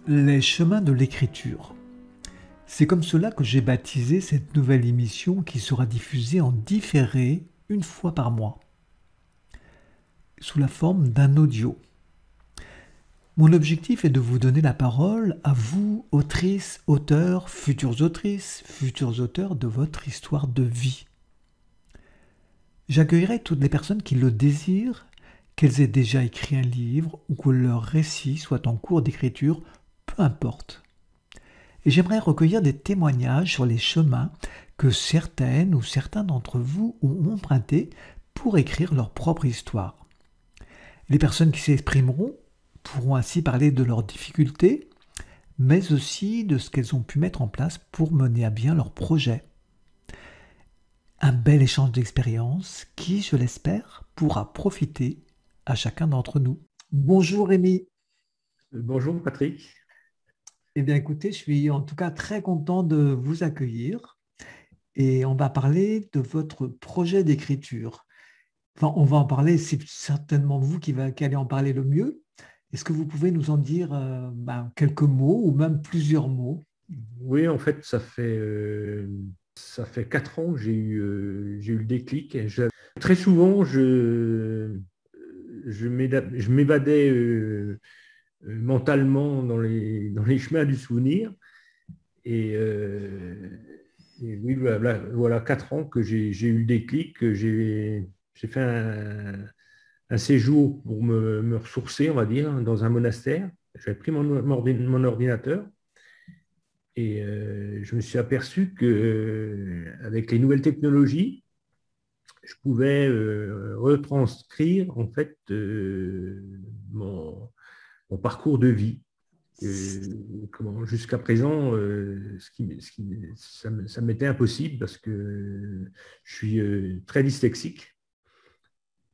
Les chemins de l'écriture. C'est comme cela que j'ai baptisé cette nouvelle émission qui sera diffusée en différé une fois par mois, sous la forme d'un audio. Mon objectif est de vous donner la parole à vous, autrices, auteurs, futurs auteurs de votre histoire de vie. J'accueillerai toutes les personnes qui le désirent, qu'elles aient déjà écrit un livre ou que leur récit soit en cours d'écriture, peu importe. Et j'aimerais recueillir des témoignages sur les chemins que certaines ou certains d'entre vous ont empruntés pour écrire leur propre histoire. Les personnes qui s'exprimeront pourront ainsi parler de leurs difficultés, mais aussi de ce qu'elles ont pu mettre en place pour mener à bien leur projet. Un bel échange d'expériences qui, je l'espère, pourra profiter à chacun d'entre nous. Bonjour Rémi. Bonjour Patrick. Eh bien écoutez, je suis en tout cas très content de vous accueillir et on va parler de votre projet d'écriture. Enfin, on va en parler, c'est certainement vous qui allez en parler le mieux. Est-ce que vous pouvez nous en dire quelques mots ou même plusieurs mots? Oui, en fait, ça fait 4 ans que j'ai eu le déclic. Très souvent, je m'évadais mentalement dans les chemins du souvenir. Et, euh, et oui, voilà 4 ans que j'ai eu le déclic, que j'ai fait un séjour pour me ressourcer, on va dire, dans un monastère. J'avais pris mon ordinateur. Et je me suis aperçu que avec les nouvelles technologies, je pouvais retranscrire en fait mon parcours de vie. Jusqu'à présent, ça m'était impossible parce que je suis très dyslexique.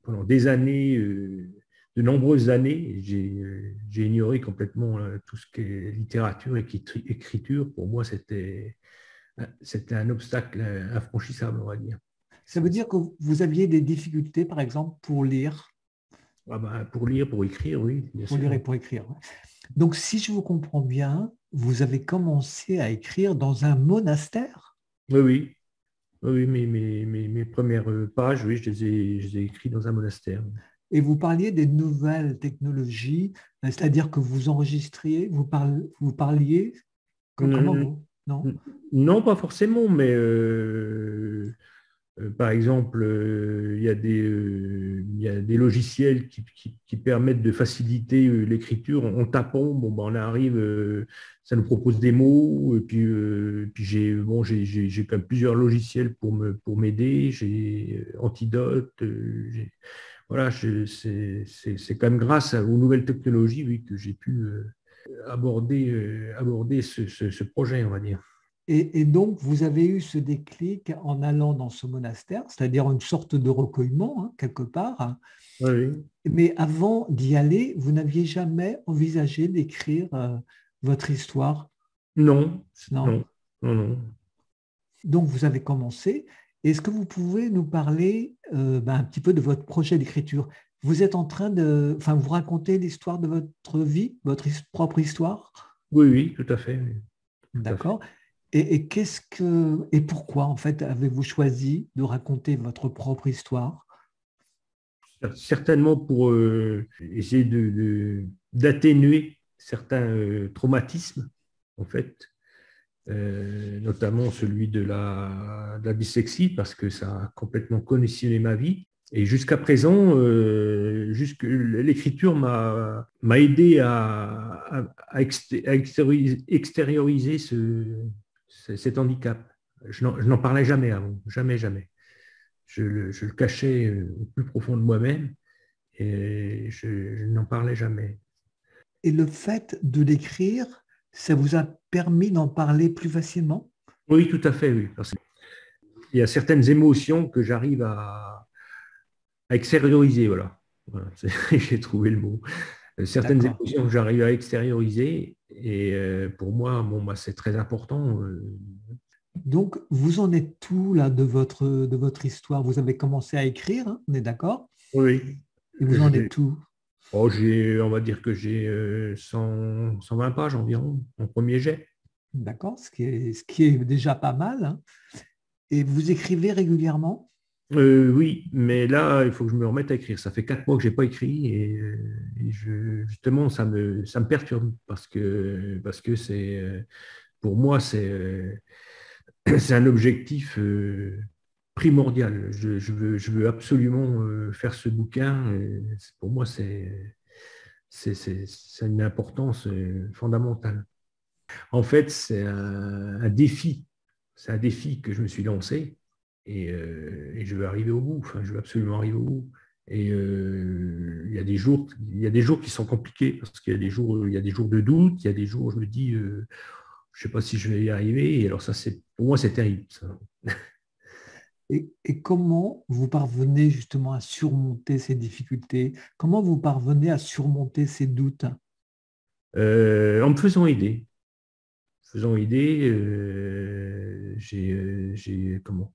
Pendant des années, de nombreuses années, j'ai ignoré complètement tout ce qui est littérature et écriture. Pour moi, c'était un obstacle infranchissable, on va dire. Ça veut dire que vous aviez des difficultés, par exemple, pour lire, Ah ben, pour lire, pour écrire, oui, bien pour sûr. lire et pour écrire. Donc, si je vous comprends bien, vous avez commencé à écrire dans un monastère Oui, oui. Oui, mes premières pages, oui, je les ai écrites dans un monastère. et vous parliez des nouvelles technologies, c'est-à-dire que vous enregistriez, vous parliez, comment Non, vous? Non? non, pas forcément, mais par exemple, il y a des logiciels qui permettent de faciliter l'écriture en tapant. Bon, ben, on arrive, ça nous propose des mots, et puis j'ai quand même plusieurs logiciels pour m'aider. J'ai Antidote, voilà, c'est quand même grâce aux nouvelles technologies, oui, que j'ai pu aborder ce projet, on va dire. Et donc, vous avez eu ce déclic en allant dans ce monastère, c'est-à-dire une sorte de recueillement, hein, quelque part. Oui, oui. Mais avant d'y aller, vous n'aviez jamais envisagé d'écrire votre histoire, Non, non? non, non, non. Donc, vous avez commencé. Est-ce que vous pouvez nous parler un petit peu de votre projet d'écriture? Vous êtes en train de, enfin, vous racontez l'histoire de votre vie, votre propre histoire, Oui, oui, tout à fait, oui, tout à fait. d'accord? Et pourquoi, en fait, avez-vous choisi de raconter votre propre histoire? Certainement pour essayer d'atténuer certains traumatismes, en fait, notamment celui de la dyslexie, parce que ça a complètement conditionné ma vie. Et jusqu'à présent, l'écriture m'a aidé à extérioriser cet handicap. Je n'en parlais jamais avant, jamais, jamais. Je le cachais au plus profond de moi-même et je n'en parlais jamais. Et le fait de l'écrire, ça vous a permis d'en parler plus facilement? Oui, tout à fait, oui. Parce qu'il y a certaines émotions que j'arrive à extérioriser, voilà. Voilà, j'ai trouvé le mot. Certaines D'accord. émotions que j'arrive à extérioriser et pour moi, bon, bah, c'est très important. Donc, vous en êtes tout là de votre histoire? Vous avez commencé à écrire, hein, on est d'accord? Oui, Et vous en êtes je- tout? Oh, on va dire que j'ai 120 pages environ, en premier jet. D'accord, ce qui est déjà pas mal, hein. Et vous écrivez régulièrement? Oui, mais là, il faut que je me remette à écrire. Ça fait 4 mois que j'ai pas écrit justement, ça me perturbe parce que pour moi, c'est un objectif primordial. Je veux absolument faire ce bouquin. Pour moi, c'est une importance fondamentale. En fait, c'est un défi. C'est un défi que je me suis lancé et je veux arriver au bout. Enfin, je veux absolument arriver au bout. Et il y a des jours qui sont compliqués parce qu'il y a des jours, il y a des jours de doute, il y a des jours où je me dis, je ne sais pas si je vais y arriver. Et alors ça, pour moi, c'est terrible, ça. Et comment vous parvenez justement à surmonter ces difficultés? Comment vous parvenez à surmonter ces doutes? En me faisant aider. Faisant aider, comment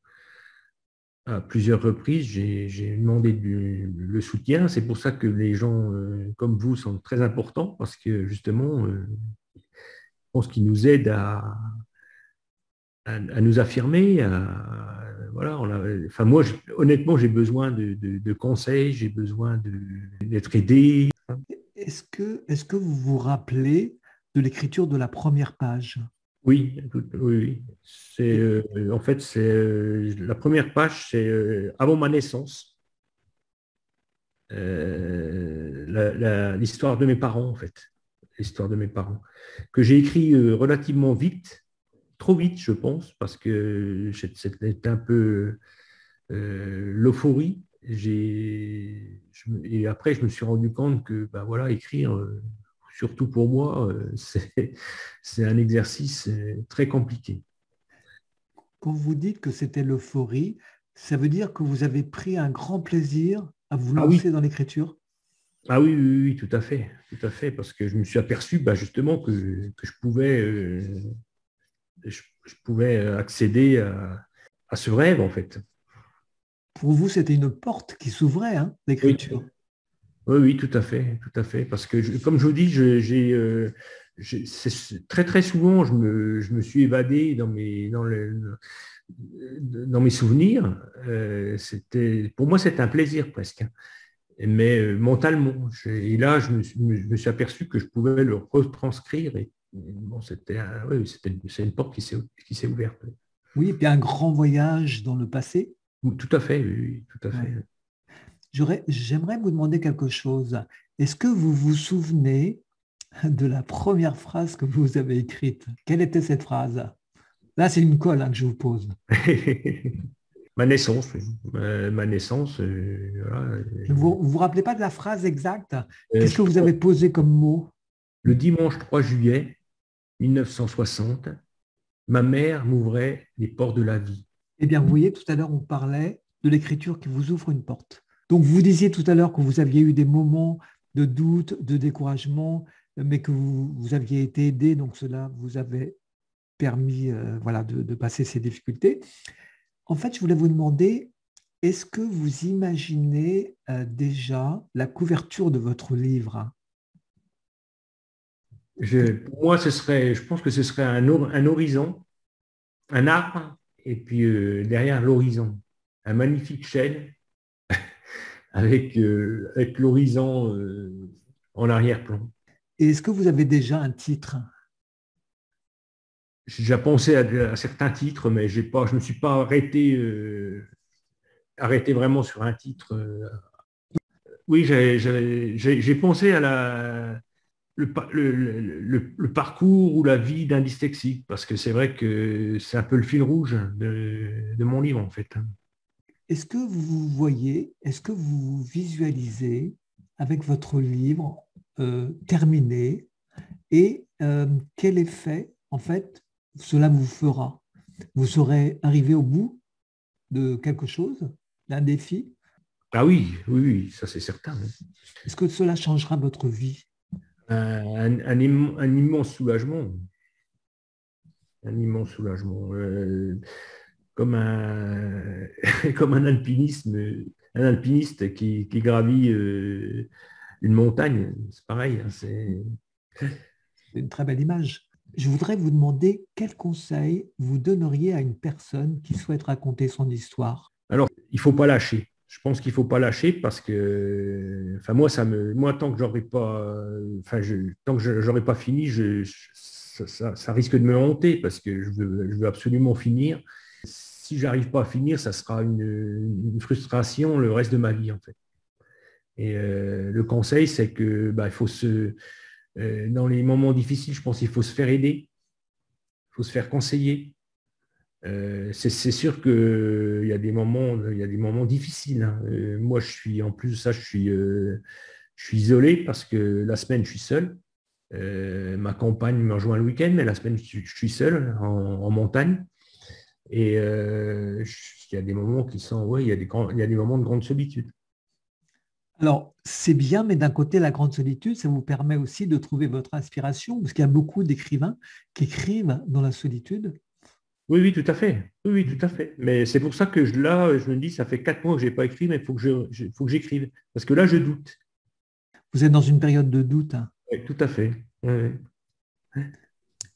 à plusieurs reprises, j'ai demandé le soutien. C'est pour ça que les gens comme vous sont très importants parce que justement, je pense qu'ils nous aident à nous affirmer. Voilà, enfin moi, honnêtement, j'ai besoin de conseils, j'ai besoin d'être aidé. Est-ce que vous vous rappelez de l'écriture de la première page? Oui, oui, oui. Et- En fait, c'est la première page, c'est avant ma naissance. L'histoire de mes parents, en fait. L'histoire de mes parents. Que j'ai écrit relativement vite, trop vite, je pense, parce que c'était un peu l'euphorie. Et après, je me suis rendu compte que, bah, voilà, écrire, surtout pour moi, c'est un exercice très compliqué. Quand vous dites que c'était l'euphorie, ça veut dire que vous avez pris un grand plaisir à vous Ah oui, lancer dans l'écriture? ah oui, oui, oui, tout à fait, parce que je me suis aperçu, bah, justement, que je pouvais accéder à ce rêve, en fait. Pour vous, c'était une porte qui s'ouvrait, hein, Oui, l'écriture. oui, oui, tout à fait, parce que, comme je vous dis, très, très souvent, je me suis évadé dans mes souvenirs. Pour moi, c'était un plaisir presque, hein. Mais mentalement. Et là, je me suis aperçu que je pouvais le retranscrire. Et bon, oui, c'est une porte qui s'est ouverte. Oui, et puis un grand voyage dans le passé. Tout à fait, oui, oui, tout à fait. Ouais. J'aimerais vous demander quelque chose. Est-ce que vous vous souvenez de la première phrase que vous avez écrite? Quelle était cette phrase? Là, c'est une colle, hein, que je vous pose. Ma naissance, oui. Ma naissance, voilà. Vous ne vous rappelez pas de la phrase exacte? Qu'est-ce Je que vous avez posé comme mot? Le dimanche 3 juillet 1960, ma mère m'ouvrait les portes de la vie. Eh bien, vous voyez, tout à l'heure, on parlait de l'écriture qui vous ouvre une porte. Donc, vous disiez tout à l'heure que vous aviez eu des moments de doute, de découragement, mais que vous aviez été aidé, donc cela vous avait permis voilà, de passer ces difficultés. En fait, je voulais vous demander, est-ce que vous imaginez déjà la couverture de votre livre? Pour moi, je pense que ce serait un horizon, un arbre, et puis derrière l'horizon, un magnifique chêne avec l'horizon en arrière-plan. Et est-ce que vous avez déjà un titre? J'ai déjà pensé à certains titres, mais je ne me suis pas arrêté vraiment sur un titre. Oui, j'ai pensé à le parcours ou la vie d'un dyslexique, parce que c'est vrai que c'est un peu le fil rouge de mon livre, en fait. Est-ce que vous voyez, est-ce que vous visualisez avec votre livre terminé et quel effet, en fait, cela vous fera? Vous serez arrivé au bout de quelque chose, d'un défi? Ah oui, oui, oui, ça c'est certain, hein. Est-ce que cela changera votre vie? Un immense soulagement, un immense soulagement. Comme comme un alpiniste qui gravit une montagne. C'est pareil. Hein, C'est une très belle image. Je voudrais vous demander quel conseil vous donneriez à une personne qui souhaite raconter son histoire. Alors, il ne faut pas lâcher. Je pense qu'il ne faut pas lâcher parce que, enfin, moi, tant que j'aurais pas, tant que j'aurais pas fini, ça risque de me hanter parce que je veux absolument finir. Si j'arrive pas à finir, ça sera une frustration le reste de ma vie, en fait. Et le conseil, c'est que, bah, il faut dans les moments difficiles, je pense qu'il faut se faire aider, il faut se faire conseiller. C'est sûr qu'il y a il y a des moments difficiles. Hein. Moi, en plus de ça, je suis isolé parce que la semaine, je suis seul. Ma compagne me rejoint le week-end, mais la semaine, je suis seul en montagne. Et il y a des moments qui sont, ouais, il y a des moments de grande solitude. Alors, c'est bien, mais d'un côté, la grande solitude, ça vous permet aussi de trouver votre inspiration, parce qu'il y a beaucoup d'écrivains qui écrivent dans la solitude. Oui, oui, tout à fait. Oui, oui, tout à fait. Mais c'est pour ça que là, je me dis, ça fait 4 mois que je n'ai pas écrit, mais il faut faut que j'écrive. Parce que là, je doute. Vous êtes dans une période de doute, hein. Oui, tout à fait. Oui, oui.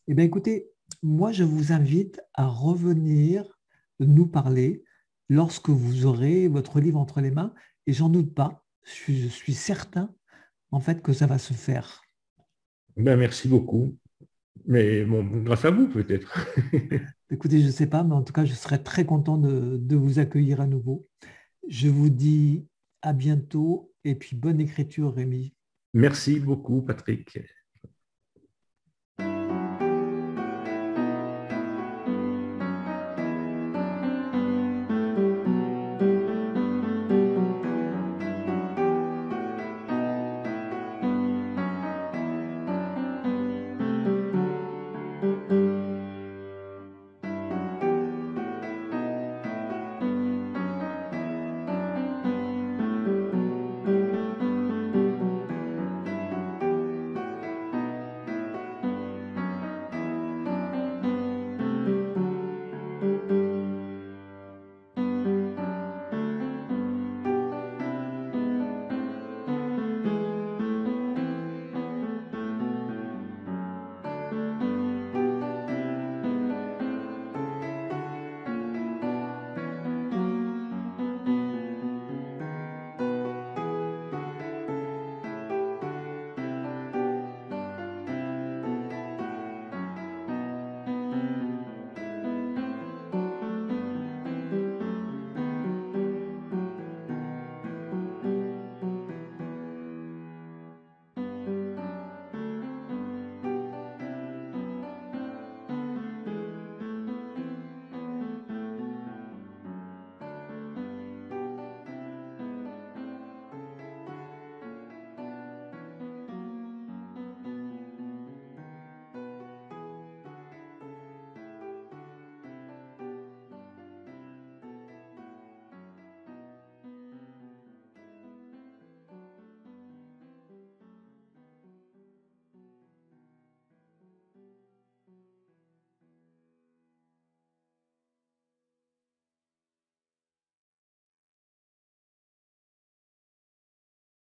Eh bien, écoutez, moi, je vous invite à revenir nous parler lorsque vous aurez votre livre entre les mains, et j'en doute pas, je suis certain, en fait, que ça va se faire. Ben, merci beaucoup. Mais bon, grâce à vous, peut-être. Écoutez, je ne sais pas, mais en tout cas, je serais très content de vous accueillir à nouveau. Je vous dis à bientôt et puis bonne écriture, Rémi. Merci beaucoup, Patrick.